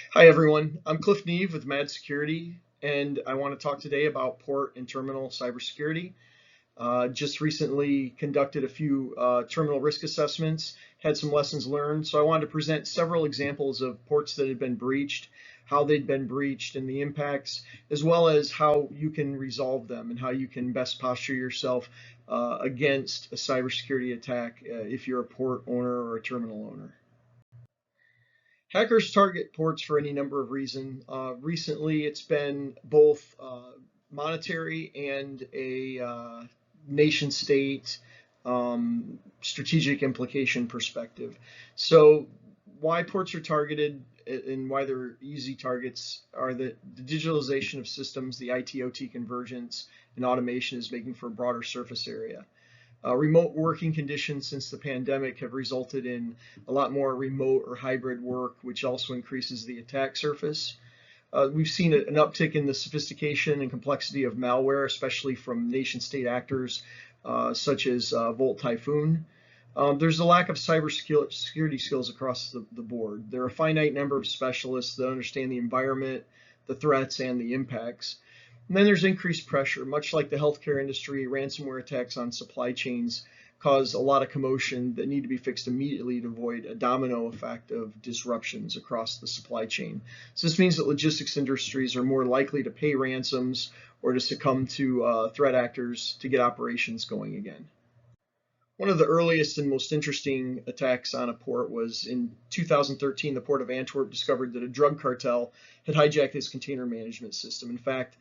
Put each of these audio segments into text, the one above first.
Hi everyone, I'm Cliff Neve with Security, and I want to talk today about port and terminal cybersecurity. Just recently conducted a few terminal risk assessments, had some lessons learned, so I wanted to present several examples of ports that had been breached, how they'd been breached and the impacts, as well as how you can resolve them and how you can best posture yourself against a cybersecurity attack if you're a port owner or a terminal owner. Hackers target ports for any number of reasons. Recently, it's been both monetary and a nation state strategic implication perspective. So, why ports are targeted and why they're easy targets are that the digitalization of systems, the IT/OT convergence, and automation is making for a broader surface area. Remote working conditions since the pandemic have resulted in a lot more remote or hybrid work, which also increases the attack surface. We've seen an uptick in the sophistication and complexity of malware, especially from nation state actors such as Volt Typhoon. There's a lack of cybersecurity skills across the board. There are a finite number of specialists that understand the environment, the threats, and the impacts. And then there's increased pressure. Much like the healthcare industry, ransomware attacks on supply chains cause a lot of commotion that need to be fixed immediately to avoid a domino effect of disruptions across the supply chain. So this means that logistics industries are more likely to pay ransoms or to succumb to threat actors to get operations going again. One of the earliest and most interesting attacks on a port was in 2013. The port of Antwerp discovered that a drug cartel had hijacked its container management system. In fact,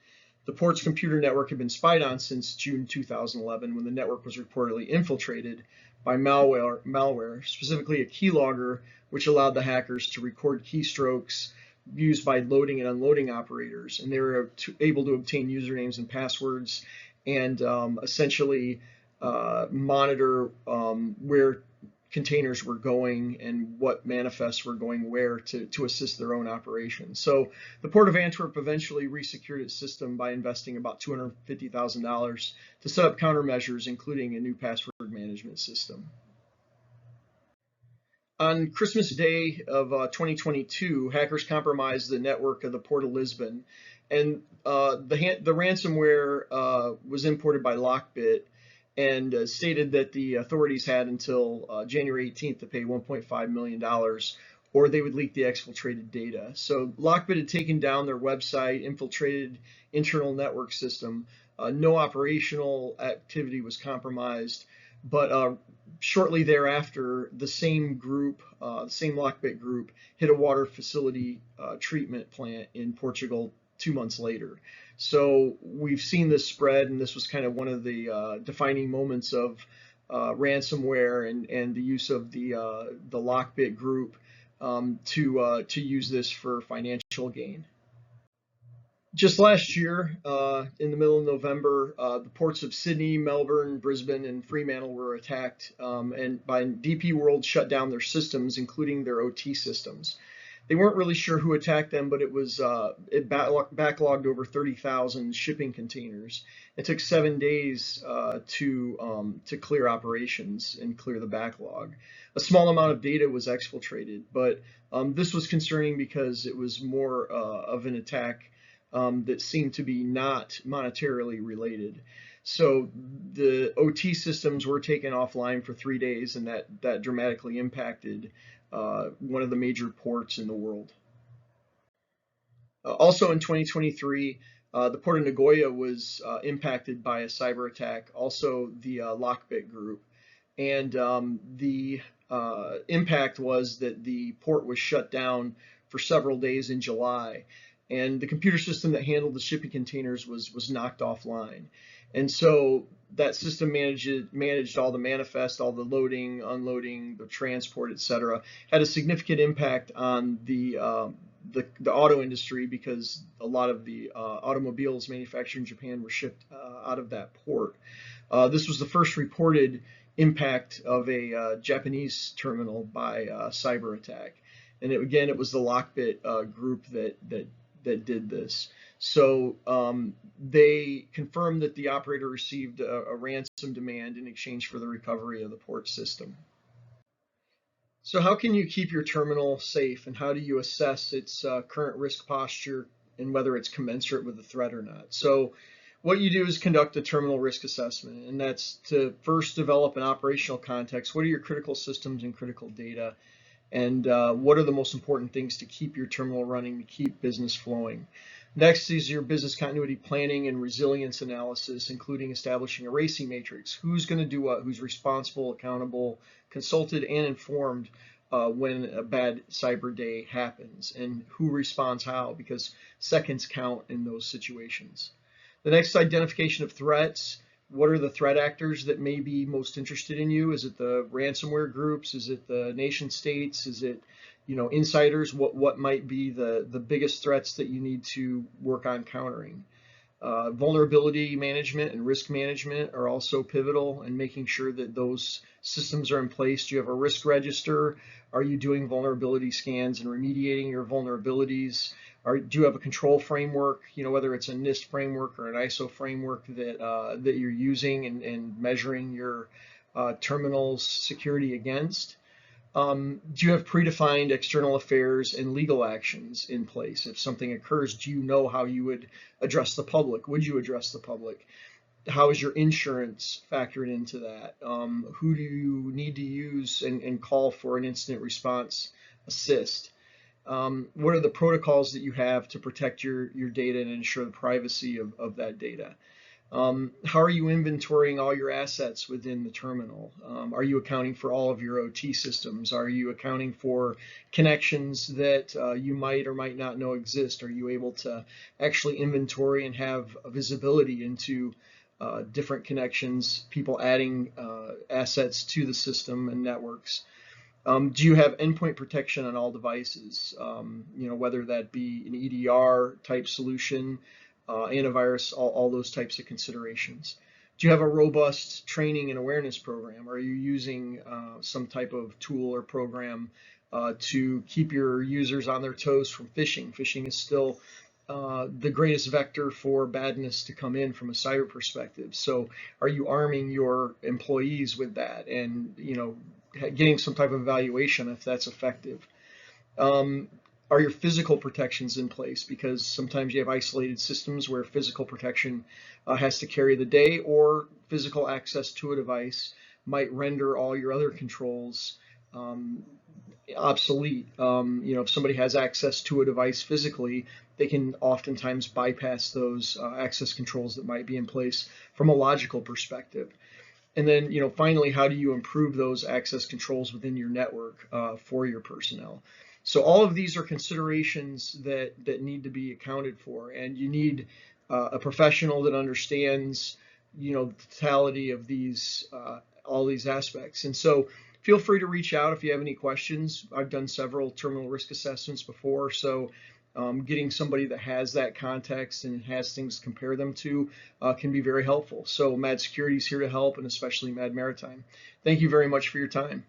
the port's computer network had been spied on since June 2011, when the network was reportedly infiltrated by malware, specifically a keylogger, which allowed the hackers to record keystrokes used by loading and unloading operators. And they were able to obtain usernames and passwords and essentially monitor where containers were going and what manifests were going where to assist their own operations. So the Port of Antwerp eventually resecured its system by investing about $250,000 to set up countermeasures, including a new password management system. On Christmas Day of 2022, hackers compromised the network of the Port of Lisbon, and the ransomware was imported by Lockbit and stated that the authorities had until January 18th to pay $1.5 million or they would leak the exfiltrated data. So Lockbit had taken down their website, infiltrated internal network system. No operational activity was compromised, but shortly thereafter, the same group, the same Lockbit group, hit a water facility treatment plant in Portugal 2 months later. So we've seen this spread, and this was kind of one of the defining moments of ransomware and the use of the Lockbit group to use this for financial gain. Just last year, in the middle of November, the ports of Sydney, Melbourne, Brisbane, and Fremantle were attacked, and by DP World shut down their systems, including their OT systems. They weren't really sure who attacked them, but it backlogged over 30,000 shipping containers. It took 7 days to clear operations and clear the backlog. A small amount of data was exfiltrated, but this was concerning because it was more of an attack that seemed to be not monetarily related. So the OT systems were taken offline for 3 days, and that dramatically impacted one of the major ports in the world. Also in 2023, the port of Nagoya was impacted by a cyber attack, also the Lockbit group. And the impact was that the port was shut down for several days in July, and the computer system that handled the shipping containers was knocked offline. And so that system managed all the manifest, all the loading, unloading, the transport, etc. Had a significant impact on the auto industry because a lot of the automobiles manufactured in Japan were shipped out of that port. This was the first reported impact of a Japanese terminal by cyber attack, and again, it was the Lockbit group that did this. So they confirmed that the operator received a ransom demand in exchange for the recovery of the port system. So how can you keep your terminal safe, and how do you assess its current risk posture and whether it's commensurate with the threat or not? So what you do is conduct a terminal risk assessment, and that's to first develop an operational context. What are your critical systems and critical data? And what are the most important things to keep your terminal running, to keep business flowing? Next is your business continuity planning and resilience analysis, including establishing a racing matrix. Who's going to do what? Who's responsible, accountable, consulted, and informed when a bad cyber day happens, and who responds how, because seconds count in those situations. The next, identification of threats. What are the threat actors that may be most interested in you? Is it the ransomware groups? Is it the nation states? Is it, insiders? What might be the biggest threats that you need to work on countering? Vulnerability management and risk management are also pivotal, and making sure that those systems are in place. Do you have a risk register? Are you doing vulnerability scans and remediating your vulnerabilities? Do you have a control framework, whether it's a NIST framework or an ISO framework that you're using and measuring your terminal's security against? Do you have predefined external affairs and legal actions in place? If something occurs, do you know how you would address the public? Would you address the public? How is your insurance factored into that? Who do you need to use and call for an incident response assist? What are the protocols that you have to protect your data and ensure the privacy of that data? How are you inventorying all your assets within the terminal? Are you accounting for all of your OT systems? Are you accounting for connections that you might or might not know exist? Are you able to actually inventory and have a visibility into different connections, people adding assets to the system and networks? Do you have endpoint protection on all devices? Whether that be an EDR type solution, antivirus, all those types of considerations. Do you have a robust training and awareness program? Are you using some type of tool or program to keep your users on their toes from phishing? Phishing is still the greatest vector for badness to come in from a cyber perspective. So are you arming your employees with that, and getting some type of evaluation if that's effective? Are your physical protections in place? Because sometimes you have isolated systems where physical protection has to carry the day, or physical access to a device might render all your other controls obsolete. If somebody has access to a device physically, they can oftentimes bypass those access controls that might be in place from a logical perspective. And then, finally, how do you improve those access controls within your network for your personnel? So all of these are considerations that need to be accounted for, and you need a professional that understands, the totality of these all these aspects. And so feel free to reach out if you have any questions. I've done several terminal risk assessments before, so getting somebody that has that context and has things to compare them to can be very helpful. So Mad Security is here to help, and especially Mad Maritime. Thank you very much for your time.